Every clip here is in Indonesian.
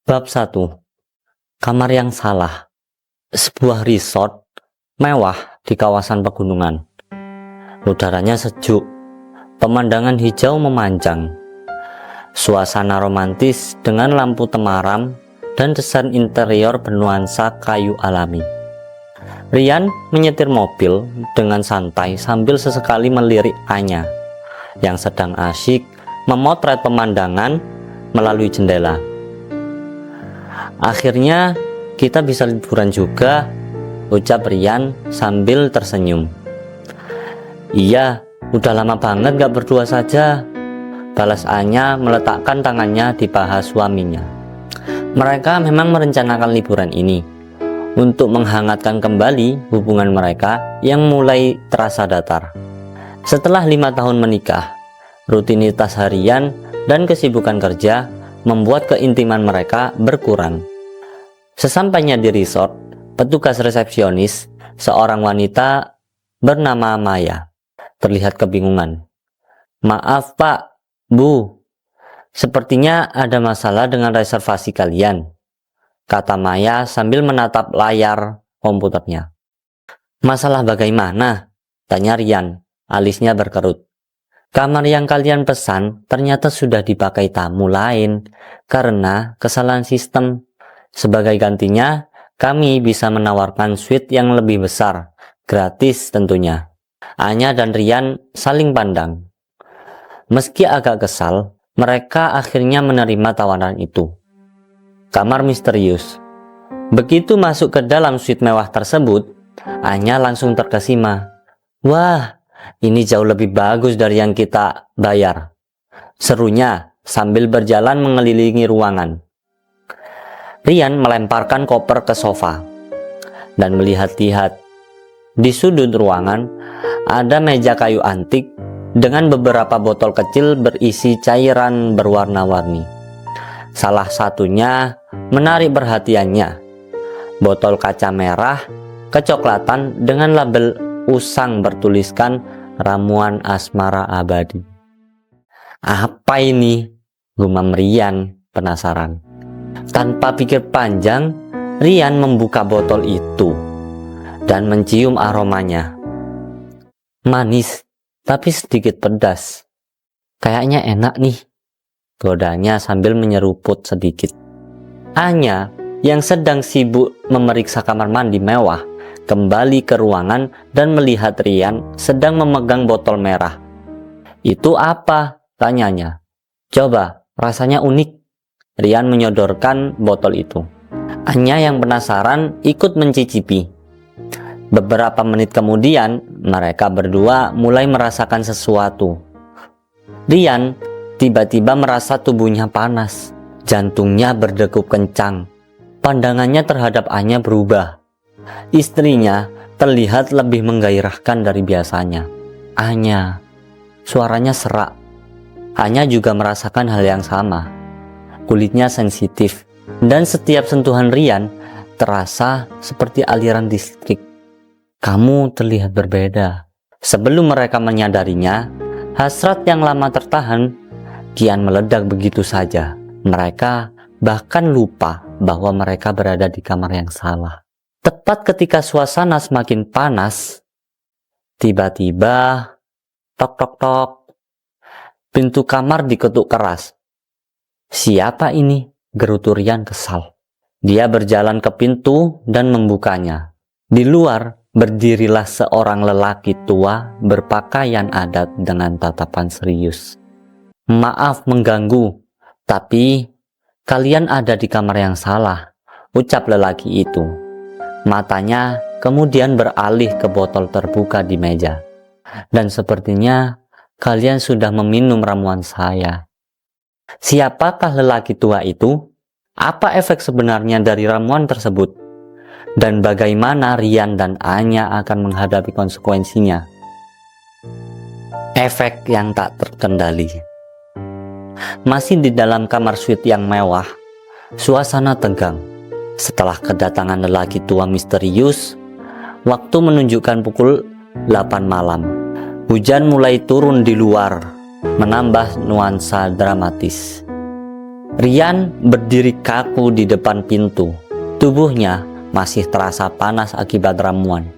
Bab 1. Kamar yang salah. Sebuah resort mewah di kawasan pegunungan. Udaranya sejuk, pemandangan hijau memanjang. Suasana romantis dengan lampu temaram dan desain interior bernuansa kayu alami. Rian menyetir mobil dengan santai sambil sesekali melirik Anya yang sedang asyik memotret pemandangan melalui jendela. Akhirnya kita bisa liburan juga, ucap Rian sambil tersenyum. Iya, udah lama banget gak berdua saja, balas Anya meletakkan tangannya di paha suaminya. Mereka memang merencanakan liburan ini untuk menghangatkan kembali hubungan mereka yang mulai terasa datar. Setelah 5 tahun menikah, rutinitas harian dan kesibukan kerja membuat keintiman mereka berkurang. Sesampainya di resort, petugas resepsionis, seorang wanita bernama Maya, terlihat kebingungan. Maaf Pak, Bu, sepertinya ada masalah dengan reservasi kalian, kata Maya sambil menatap layar komputernya. Masalah bagaimana? Tanya Rian, alisnya berkerut. Kamar yang kalian pesan ternyata sudah dipakai tamu lain karena kesalahan sistem. Sebagai gantinya, kami bisa menawarkan suite yang lebih besar, gratis tentunya. Anya dan Rian saling pandang. Meski agak kesal, mereka akhirnya menerima tawaran itu. Kamar misterius. Begitu masuk ke dalam suite mewah tersebut, Anya langsung terkesima. Wah, ini jauh lebih bagus dari yang kita bayar, serunya sambil berjalan mengelilingi ruangan. Rian melemparkan koper ke sofa dan melihat-lihat. Di sudut ruangan ada meja kayu antik dengan beberapa botol kecil berisi cairan berwarna-warni. Salah satunya menarik perhatiannya. Botol kaca merah kecoklatan dengan label usang bertuliskan ramuan asmara abadi. Apa ini? Gumam Rian penasaran. Tanpa pikir panjang, Rian membuka botol itu dan mencium aromanya. Manis, tapi sedikit pedas. Kayaknya enak nih, godanya sambil menyeruput sedikit. Anya, yang sedang sibuk memeriksa kamar mandi mewah, kembali ke ruangan dan melihat Rian sedang memegang botol merah. Itu apa? Tanyanya. Coba, rasanya unik. Rian menyodorkan botol itu. Anya yang penasaran ikut mencicipi. Beberapa menit kemudian, mereka berdua mulai merasakan sesuatu. Rian tiba-tiba merasa tubuhnya panas. Jantungnya berdegup kencang. Pandangannya terhadap Anya berubah. Istrinya terlihat lebih menggairahkan dari biasanya. Anya, suaranya serak. Anya juga merasakan hal yang sama. Kulitnya sensitif, dan setiap sentuhan Rian terasa seperti aliran listrik. Kamu terlihat berbeda. Sebelum mereka menyadarinya, hasrat yang lama tertahan kian meledak begitu saja. Mereka bahkan lupa bahwa mereka berada di kamar yang salah. Tepat ketika suasana semakin panas, tiba-tiba tok tok tok, pintu kamar diketuk keras. Siapa ini? Gerutu Rian kesal. Dia berjalan ke pintu dan membukanya. Di luar berdirilah seorang lelaki tua berpakaian adat dengan tatapan serius. Maaf mengganggu, tapi kalian ada di kamar yang salah, ucap lelaki itu. Matanya kemudian beralih ke botol terbuka di meja. Dan sepertinya kalian sudah meminum ramuan saya. Siapakah lelaki tua itu? Apa efek sebenarnya dari ramuan tersebut? Dan bagaimana Rian dan Anya akan menghadapi konsekuensinya? Efek yang tak terkendali. Masih di dalam kamar suite yang mewah, suasana tegang. Setelah kedatangan lelaki tua misterius, waktu menunjukkan pukul 8 malam. Hujan mulai turun di luar, menambah nuansa dramatis. Rian berdiri kaku di depan pintu. Tubuhnya masih terasa panas akibat ramuan.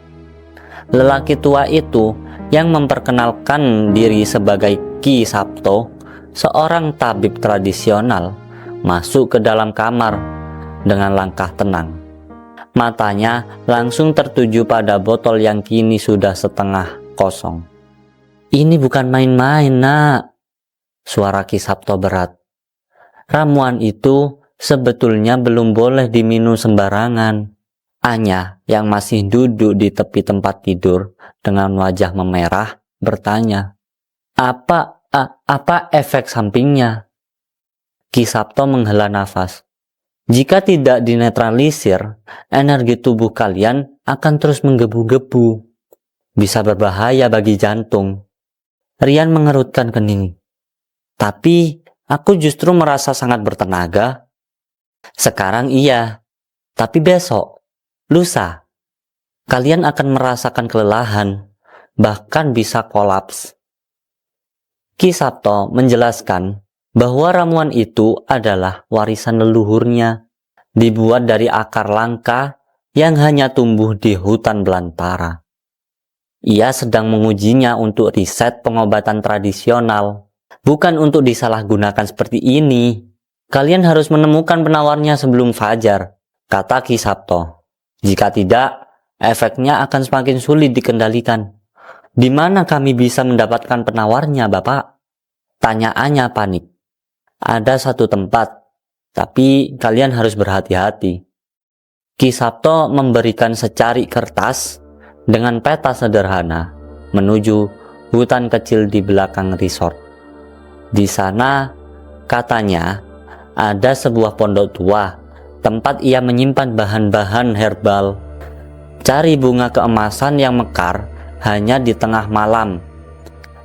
Lelaki tua itu yang memperkenalkan diri sebagai Ki Sabto, seorang tabib tradisional, masuk ke dalam kamar dengan langkah tenang. Matanya langsung tertuju pada botol yang kini sudah setengah kosong. "Ini bukan main-main, Nak," suara Ki Sabto berat. "Ramuan itu sebetulnya belum boleh diminum sembarangan." Anya yang masih duduk di tepi tempat tidur dengan wajah memerah bertanya, Apa efek sampingnya?" Ki Sabto menghela nafas. "Jika tidak dinetralisir, energi tubuh kalian akan terus menggebu-gebu. Bisa berbahaya bagi jantung." Rian mengerutkan kening. "Tapi aku justru merasa sangat bertenaga." "Sekarang iya, tapi besok, lusa, kalian akan merasakan kelelahan, bahkan bisa kolaps." Ki Sabto menjelaskan bahwa ramuan itu adalah warisan leluhurnya, dibuat dari akar langka yang hanya tumbuh di hutan belantara. Ia sedang mengujinya untuk riset pengobatan tradisional, bukan untuk disalahgunakan seperti ini. "Kalian harus menemukan penawarnya sebelum fajar," kata Ki Sabto. "Jika tidak, efeknya akan semakin sulit dikendalikan." "Di mana kami bisa mendapatkan penawarnya, Bapak?" tanyaannya panik. "Ada satu tempat, tapi kalian harus berhati-hati." Ki Sabto memberikan secari kertas dengan peta sederhana menuju hutan kecil di belakang resort. Di sana, katanya, ada sebuah pondok tua, tempat ia menyimpan bahan-bahan herbal. Cari bunga keemasan yang mekar hanya di tengah malam.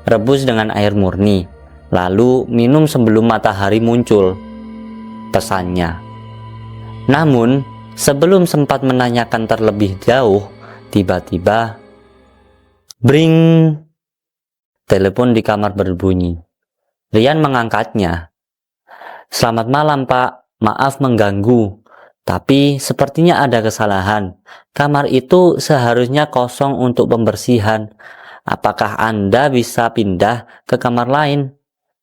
Rebus dengan air murni, lalu minum sebelum matahari muncul, pesannya. Namun, sebelum sempat menanyakan terlebih jauh, tiba-tiba, bring! Telepon di kamar berbunyi. Rian mengangkatnya. "Selamat malam, Pak. Maaf mengganggu. Tapi sepertinya ada kesalahan. Kamar itu seharusnya kosong untuk pembersihan. Apakah Anda bisa pindah ke kamar lain?"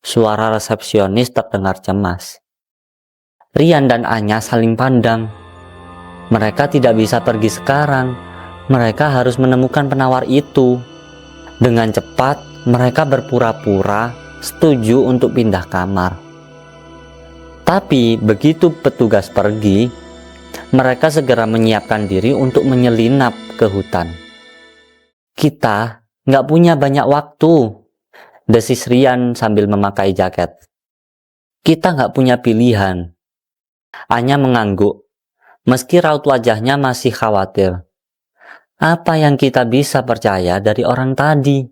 Suara resepsionis terdengar cemas. Rian dan Anya saling pandang. Mereka tidak bisa pergi sekarang. Mereka harus menemukan penawar itu. Dengan cepat, mereka berpura-pura setuju untuk pindah kamar. Tapi begitu petugas pergi, mereka segera menyiapkan diri untuk menyelinap ke hutan. "Kita nggak punya banyak waktu," desis Rian sambil memakai jaket. "Kita nggak punya pilihan." Anya mengangguk, meski raut wajahnya masih khawatir. "Apa yang kita bisa percaya dari orang tadi?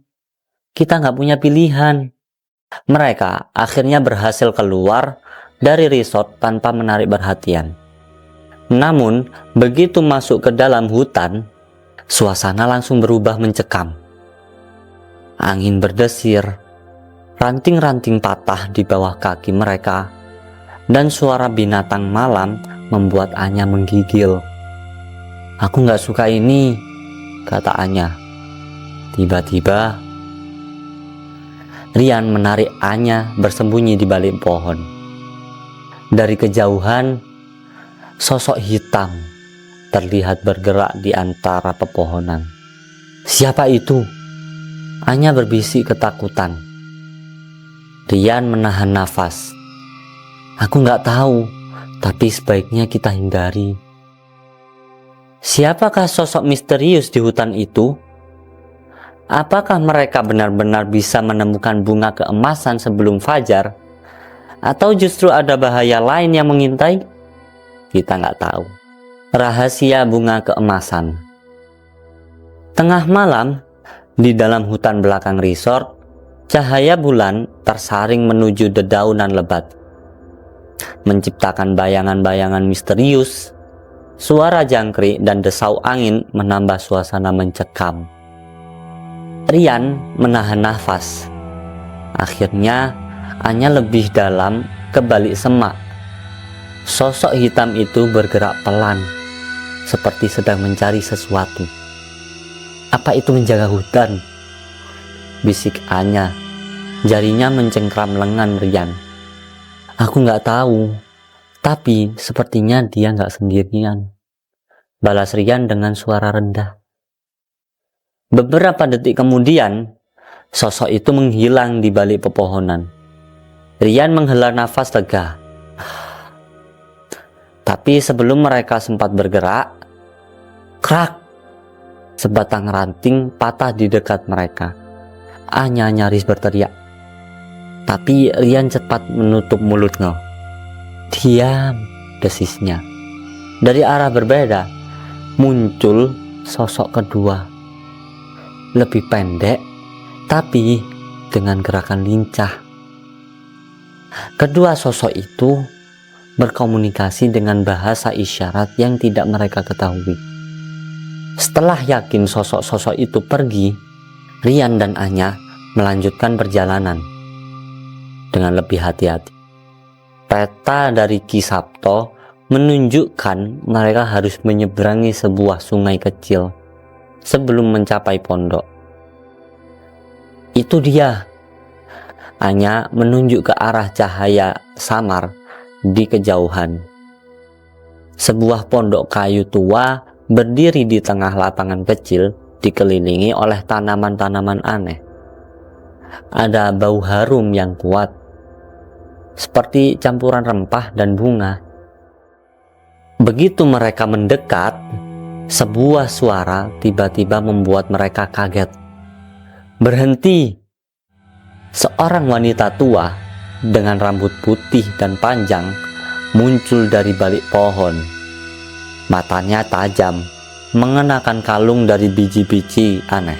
Kita nggak punya pilihan." Mereka akhirnya berhasil keluar dari resort tanpa menarik perhatian. Namun, begitu masuk ke dalam hutan, suasana langsung berubah mencekam. Angin berdesir, ranting-ranting patah di bawah kaki mereka, dan suara binatang malam membuat Anya menggigil. "Aku nggak suka ini," kata Anya. Tiba-tiba, Rian menarik Anya bersembunyi di balik pohon. Dari kejauhan, sosok hitam terlihat bergerak di antara pepohonan. "Siapa itu?" Anya berbisik ketakutan. Rian menahan nafas. "Aku nggak tahu, tapi sebaiknya kita hindari." Siapakah sosok misterius di hutan itu? Apakah mereka benar-benar bisa menemukan bunga keemasan sebelum fajar? Atau justru ada bahaya lain yang mengintai? Kita nggak tahu. Rahasia bunga keemasan. Tengah malam, di dalam hutan belakang resort, cahaya bulan tersaring menuju dedaunan lebat, menciptakan bayangan-bayangan misterius. Suara jangkrik dan desau angin menambah suasana mencekam. Rian menahan nafas. Akhirnya, Anya lebih dalam ke balik semak Sosok hitam itu bergerak pelan, seperti sedang mencari sesuatu. "Apa itu menjaga hutan?" bisik Anya. Jarinya mencengkram lengan Rian. "Aku nggak tahu, tapi sepertinya dia nggak sendirian," balas Rian dengan suara rendah. Beberapa detik kemudian, sosok itu menghilang di balik pepohonan. Rian menghela nafas lega. Tapi sebelum mereka sempat bergerak, krak! Sebatang ranting patah di dekat mereka. Anya nyaris berteriak. Tapi Rian cepat menutup mulutnya. "Diam," desisnya. Dari arah berbeda, muncul sosok kedua. Lebih pendek, tapi dengan gerakan lincah. Kedua sosok itu berkomunikasi dengan bahasa isyarat yang tidak mereka ketahui. Setelah yakin sosok-sosok itu pergi, Rian dan Anya melanjutkan perjalanan dengan lebih hati-hati. Peta dari Ki Sabto menunjukkan mereka harus menyeberangi sebuah sungai kecil sebelum mencapai pondok. "Itu dia." Anya menunjuk ke arah cahaya samar di kejauhan. Sebuah pondok kayu tua berdiri di tengah lapangan kecil, dikelilingi oleh tanaman-tanaman aneh. Ada bau harum yang kuat, seperti campuran rempah dan bunga. Begitu mereka mendekat, sebuah suara tiba-tiba membuat mereka kaget. "Berhenti!" Seorang wanita tua dengan rambut putih dan panjang muncul dari balik pohon. Matanya tajam, mengenakan kalung dari biji-biji aneh.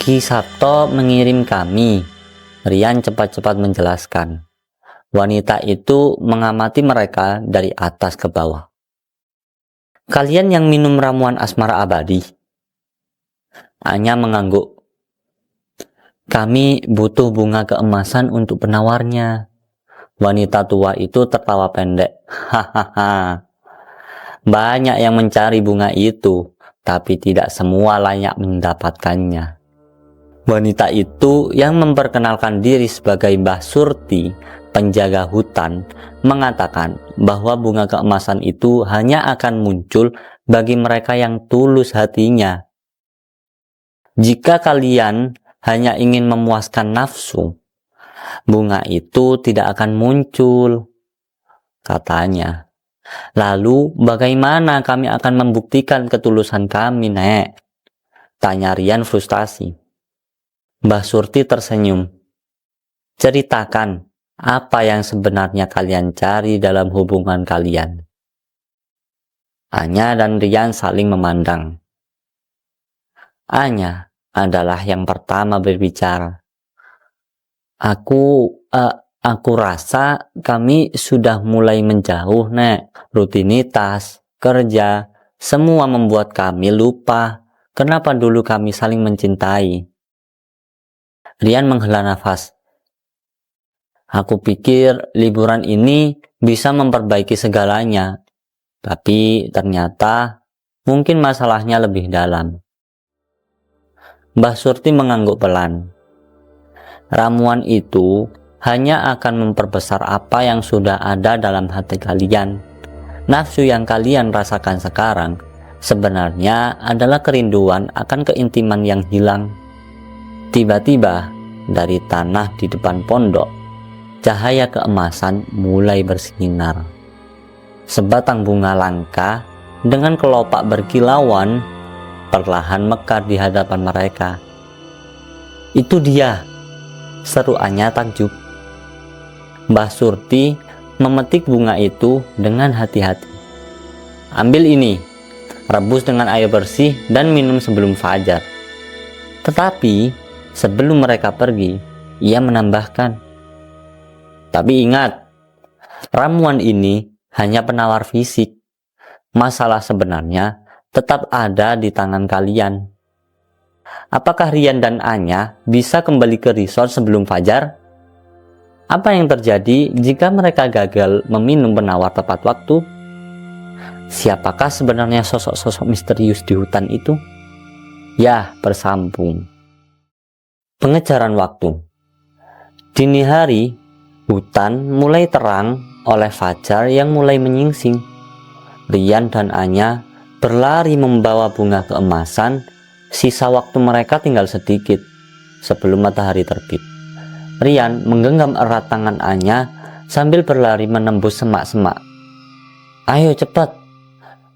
"Ki Sabto mengirim kami," Rian cepat-cepat menjelaskan. Wanita itu mengamati mereka dari atas ke bawah. "Kalian yang minum ramuan asmara abadi?" Anya mengangguk. "Kami butuh bunga keemasan untuk penawarnya." Wanita tua itu tertawa pendek. "Hahaha. Banyak yang mencari bunga itu, tapi tidak semua layak mendapatkannya." Wanita itu yang memperkenalkan diri sebagai Mbah Surti, penjaga hutan, mengatakan bahwa bunga keemasan itu hanya akan muncul bagi mereka yang tulus hatinya. "Jika kalian hanya ingin memuaskan nafsu, bunga itu tidak akan muncul," katanya. "Lalu bagaimana kami akan membuktikan ketulusan kami, Nek?" tanya Rian frustasi. Mbah Surti tersenyum. "Ceritakan apa yang sebenarnya kalian cari dalam hubungan kalian." Anya dan Rian saling memandang. Anya adalah yang pertama berbicara. Aku rasa kami sudah mulai menjauh, Nek. Rutinitas, kerja, semua membuat kami lupa kenapa dulu kami saling mencintai." Rian menghela nafas. "Aku pikir liburan ini bisa memperbaiki segalanya, tapi ternyata mungkin masalahnya lebih dalam." Mbah Surti mengangguk pelan. "Ramuan itu hanya akan memperbesar apa yang sudah ada dalam hati kalian. Nafsu yang kalian rasakan sekarang sebenarnya adalah kerinduan akan keintiman yang hilang." Tiba-tiba dari tanah di depan pondok, cahaya keemasan mulai bersinar. Sebatang bunga langka dengan kelopak berkilauan perlahan mekar di hadapan mereka. "Itu dia!" seru Anya takjub. Mbah Surti memetik bunga itu dengan hati-hati. "Ambil ini, rebus dengan air bersih dan minum sebelum fajar." Tetapi sebelum mereka pergi, ia menambahkan, "Tapi ingat, ramuan ini hanya penawar fisik. Masalah sebenarnya tetap ada di tangan kalian." "Apakah Rian dan Anya bisa kembali ke resort sebelum fajar?" Apa yang terjadi jika mereka gagal meminum penawar tepat waktu? Siapakah sebenarnya sosok-sosok misterius di hutan itu? Ya, bersambung. Pengejaran waktu. Dini hari, hutan mulai terang oleh fajar yang mulai menyingsing. Rian dan Anya berlari membawa bunga keemasan. Sisa waktu mereka tinggal sedikit sebelum matahari terbit. Rian menggenggam erat tangan Anya sambil berlari menembus semak-semak. "Ayo cepat,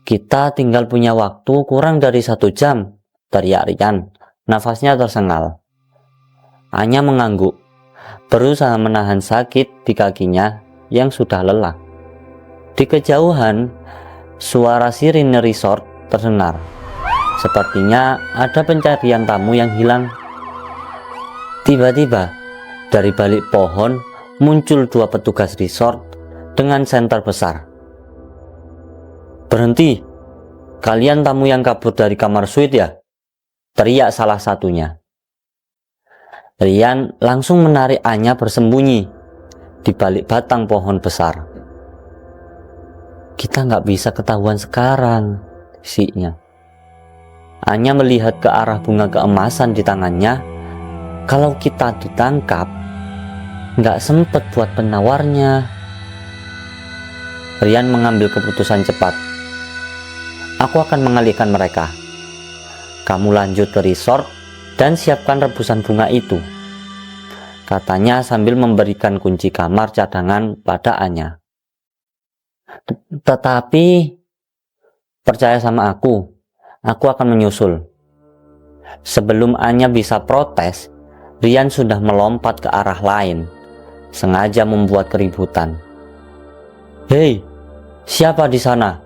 kita tinggal punya waktu kurang dari 1 jam," teriak Rian. Nafasnya tersengal. Anya mengangguk, berusaha menahan sakit di kakinya yang sudah lelah. Di kejauhan, suara sirine resort terdengar. Sepertinya ada pencarian tamu yang hilang. Tiba-tiba, dari balik pohon muncul 2 petugas resort dengan senter besar. "Berhenti, kalian tamu yang kabur dari kamar suite ya?" teriak salah satunya. Rian langsung menarik Anya bersembunyi di balik batang pohon besar. "Kita nggak bisa ketahuan sekarang," bisiknya. Anya melihat ke arah bunga keemasan di tangannya. "Kalau kita ditangkap, nggak sempet buat penawarnya." Rian mengambil keputusan cepat. "Aku akan mengalihkan mereka. Kamu lanjut ke resort dan siapkan rebusan bunga itu," katanya sambil memberikan kunci kamar cadangan pada Anya. "Tetapi percaya sama aku akan menyusul." Sebelum Anya bisa protes, Rian sudah melompat ke arah lain, sengaja membuat keributan. "Hei, siapa di sana?"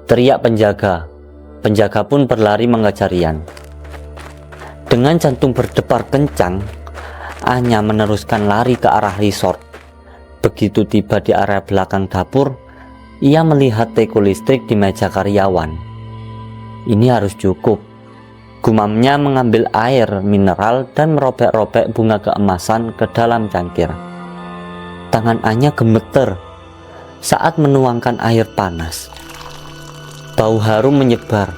teriak penjaga. Penjaga pun berlari mengejar Rian. Dengan jantung berdebar kencang, Anya meneruskan lari ke arah resort. Begitu tiba di area belakang dapur, ia melihat teko listrik di meja karyawan. "Ini harus cukup," gumamnya mengambil air mineral dan merobek-robek bunga keemasan ke dalam cangkir. Tangan Anya gemeter saat menuangkan air panas. Bau harum menyebar,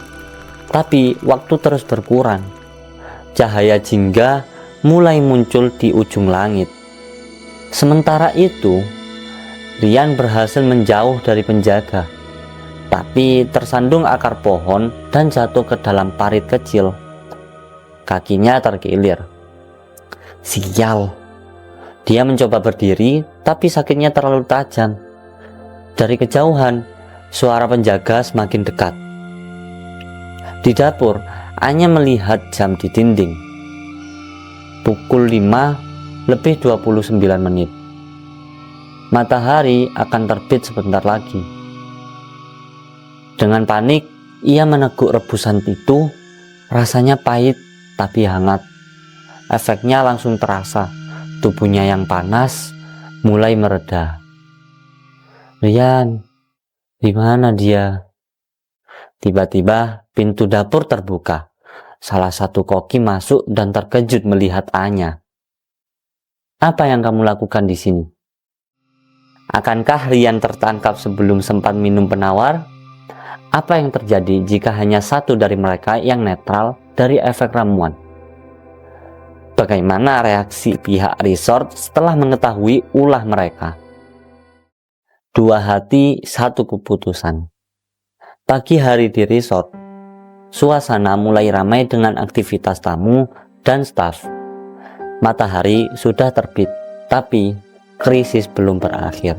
tapi waktu terus berkurang. Cahaya jingga mulai muncul di ujung langit. Sementara itu, Rian berhasil menjauh dari penjaga, tapi tersandung akar pohon dan jatuh ke dalam parit kecil. Kakinya terkilir. Sial. Dia mencoba berdiri, tapi sakitnya terlalu tajam. Dari kejauhan, suara penjaga semakin dekat. Di dapur, Anya melihat jam di dinding. Pukul 5:29. Matahari akan terbit sebentar lagi. Dengan panik, ia meneguk rebusan itu. Rasanya pahit tapi hangat. Efeknya langsung terasa. Tubuhnya yang panas mulai mereda. "Rian, di mana dia?" Tiba-tiba pintu dapur terbuka. Salah satu koki masuk dan terkejut melihat Anya. "Apa yang kamu lakukan di sini?" Akankah Rian tertangkap sebelum sempat minum penawar? Apa yang terjadi jika hanya satu dari mereka yang netral dari efek ramuan? Bagaimana reaksi pihak resort setelah mengetahui ulah mereka? 2 hati, 1 keputusan. Pagi hari di resort, suasana mulai ramai dengan aktivitas tamu dan staf. Matahari sudah terbit, tapi krisis belum berakhir.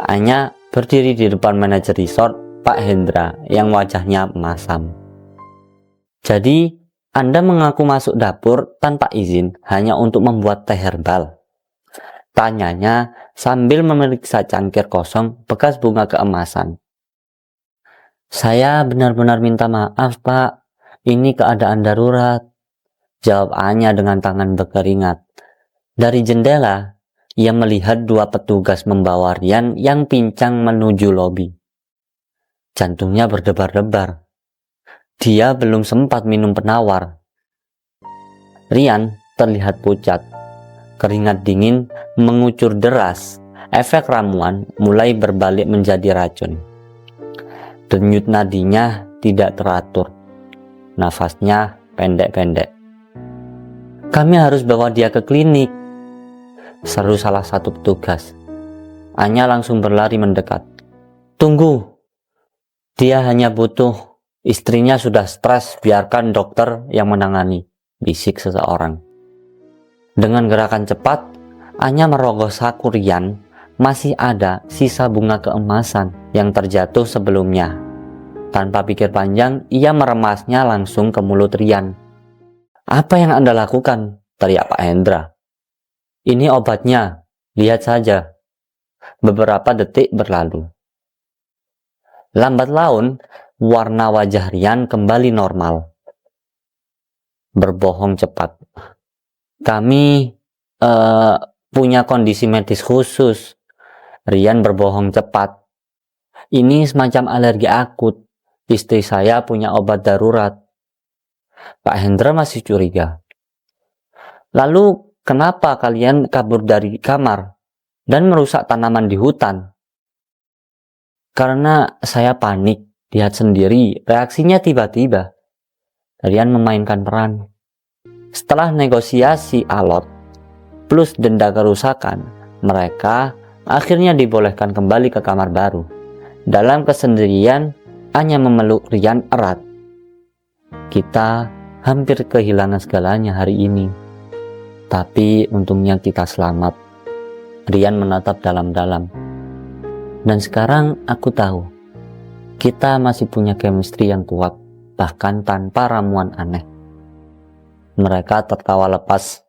Anya berdiri di depan manajer resort, Pak Hendra, yang wajahnya masam. "Jadi, Anda mengaku masuk dapur tanpa izin hanya untuk membuat teh herbal?" tanyanya sambil memeriksa cangkir kosong bekas bunga keemasan. "Saya benar-benar minta maaf, Pak. Ini keadaan darurat," jawab Anya dengan tangan berkeringat. Dari jendela, ia melihat 2 petugas membawa Rian yang pincang menuju lobi. Jantungnya berdebar-debar. Dia belum sempat minum penawar. Rian terlihat pucat. Keringat dingin mengucur deras. Efek ramuan mulai berbalik menjadi racun. Denyut nadinya tidak teratur. Nafasnya pendek-pendek. "Kami harus bawa dia ke klinik," seru salah satu petugas. Anya langsung berlari mendekat. "Tunggu, dia hanya butuh, istrinya sudah stres, biarkan dokter yang menangani," bisik seseorang. Dengan gerakan cepat, Anya merogoh saku Rian. Masih ada sisa bunga keemasan yang terjatuh sebelumnya. Tanpa pikir panjang, ia meremasnya langsung ke mulut Rian. "Apa yang Anda lakukan?" teriak Pak Hendra. "Ini obatnya, lihat saja." Beberapa detik berlalu. Lambat laun, warna wajah Rian kembali normal. Berbohong cepat. "Kami punya kondisi medis khusus." Rian berbohong cepat. "Ini semacam alergi akut. Istri saya punya obat darurat." Pak Hendra masih curiga. "Lalu kenapa kalian kabur dari kamar dan merusak tanaman di hutan?" "Karena saya panik, lihat sendiri, reaksinya tiba-tiba." Rian memainkan peran. Setelah negosiasi alot plus denda kerusakan, mereka akhirnya dibolehkan kembali ke kamar baru. Dalam kesendirian, Anya memeluk Rian erat. "Kita hampir kehilangan segalanya hari ini, tapi untungnya kita selamat." Rian menatap dalam-dalam. "Dan sekarang aku tahu, kita masih punya chemistry yang kuat, bahkan tanpa ramuan aneh." Mereka tertawa lepas,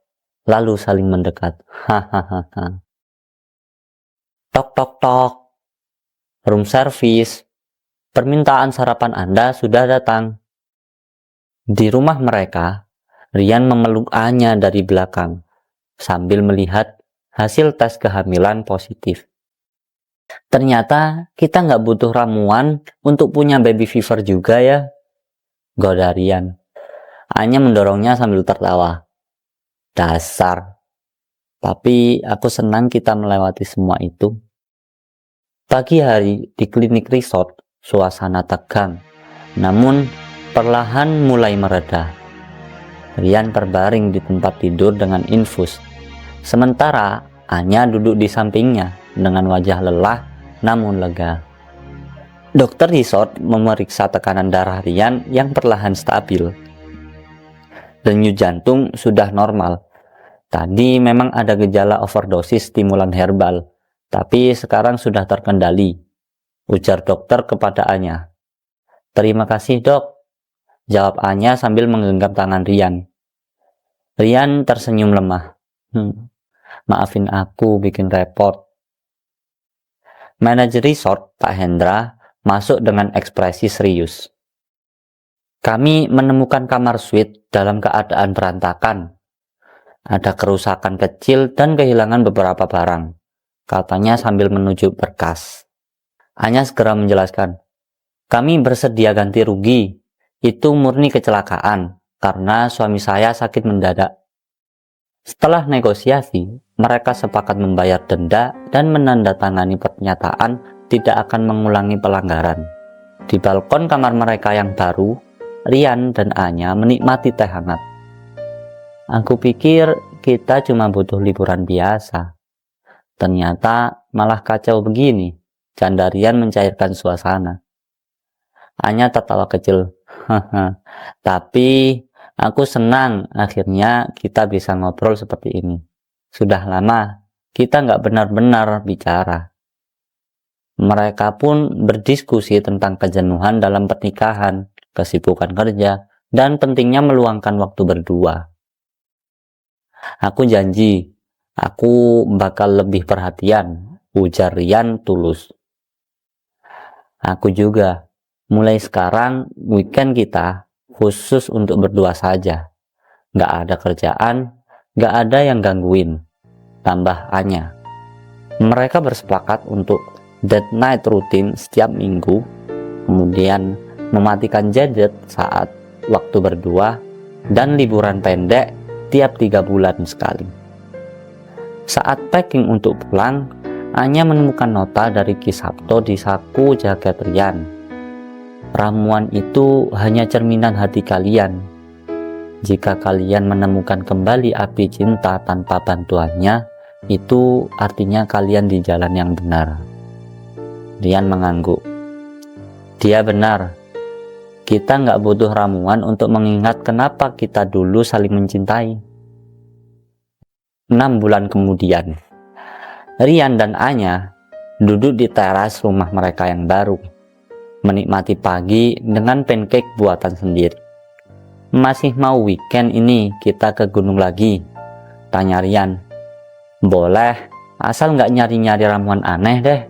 lalu saling mendekat. Hahaha. "Tok tok tok. Room service. Permintaan sarapan Anda sudah datang." Di rumah mereka, Rian memeluk Anya dari belakang sambil melihat hasil tes kehamilan positif. "Ternyata kita nggak butuh ramuan untuk punya baby fever juga ya," goda Rian. Anya mendorongnya sambil tertawa. "Dasar. Tapi aku senang kita melewati semua itu." Pagi hari di klinik resort, suasana tegang, namun perlahan mulai mereda. Rian terbaring di tempat tidur dengan infus. Sementara Anya duduk di sampingnya dengan wajah lelah namun lega. Dokter resort memeriksa tekanan darah Rian yang perlahan stabil. Denyut jantung sudah normal. Tadi memang ada gejala overdosis stimulan herbal, tapi sekarang sudah terkendali, ujar dokter kepada Anya. "Terima kasih dok," jawab Anya sambil menggenggam tangan Rian. Rian tersenyum lemah. Maafin aku bikin repot." Manajer resort, Pak Hendra, masuk dengan ekspresi serius. "Kami menemukan kamar suite dalam keadaan berantakan. Ada kerusakan kecil dan kehilangan beberapa barang," katanya sambil menunjuk berkas. Anya segera menjelaskan, "Kami bersedia ganti rugi. Itu murni kecelakaan karena suami saya sakit mendadak." Setelah negosiasi, mereka sepakat membayar denda dan menandatangani pernyataan tidak akan mengulangi pelanggaran. Di balkon kamar mereka yang baru, Rian dan Anya menikmati teh hangat. "Aku pikir kita cuma butuh liburan biasa. Ternyata malah kacau begini," canda Rian mencairkan suasana. Anya tertawa kecil. "Tapi aku senang akhirnya kita bisa ngobrol seperti ini. Sudah lama kita nggak benar-benar bicara." Mereka pun berdiskusi tentang kejenuhan dalam pernikahan, kesibukan kerja, dan pentingnya meluangkan waktu berdua. "Aku janji, aku bakal lebih perhatian," ujar Rian tulus. "Aku juga. Mulai sekarang, weekend kita khusus untuk berdua saja. Nggak ada kerjaan, nggak ada yang gangguin," tambah Anya. Mereka bersepakat untuk date night rutin setiap minggu, kemudian mematikan gadget saat waktu berdua, dan liburan pendek tiap 3 bulan sekali. Saat packing untuk pulang, Anya menemukan nota dari Ki Sabto di saku jaket Rian. Ramuan itu hanya cerminan hati kalian. Jika kalian menemukan kembali api cinta tanpa bantuannya, itu artinya kalian di jalan yang benar. Rian mengangguk. Dia benar. Kita nggak butuh ramuan untuk mengingat kenapa kita dulu saling mencintai. 6 bulan kemudian, Rian dan Anya duduk di teras rumah mereka yang baru, menikmati pagi dengan pancake buatan sendiri. Masih mau weekend ini kita ke gunung lagi? Tanya Rian. Boleh, asal nggak nyari-nyari ramuan aneh deh,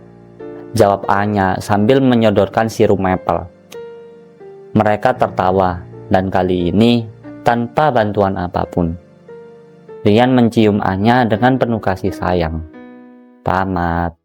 jawab Anya sambil menyodorkan sirup maple. Mereka tertawa, dan kali ini tanpa bantuan apapun. Rian mencium Anya dengan penuh kasih sayang. Tamat.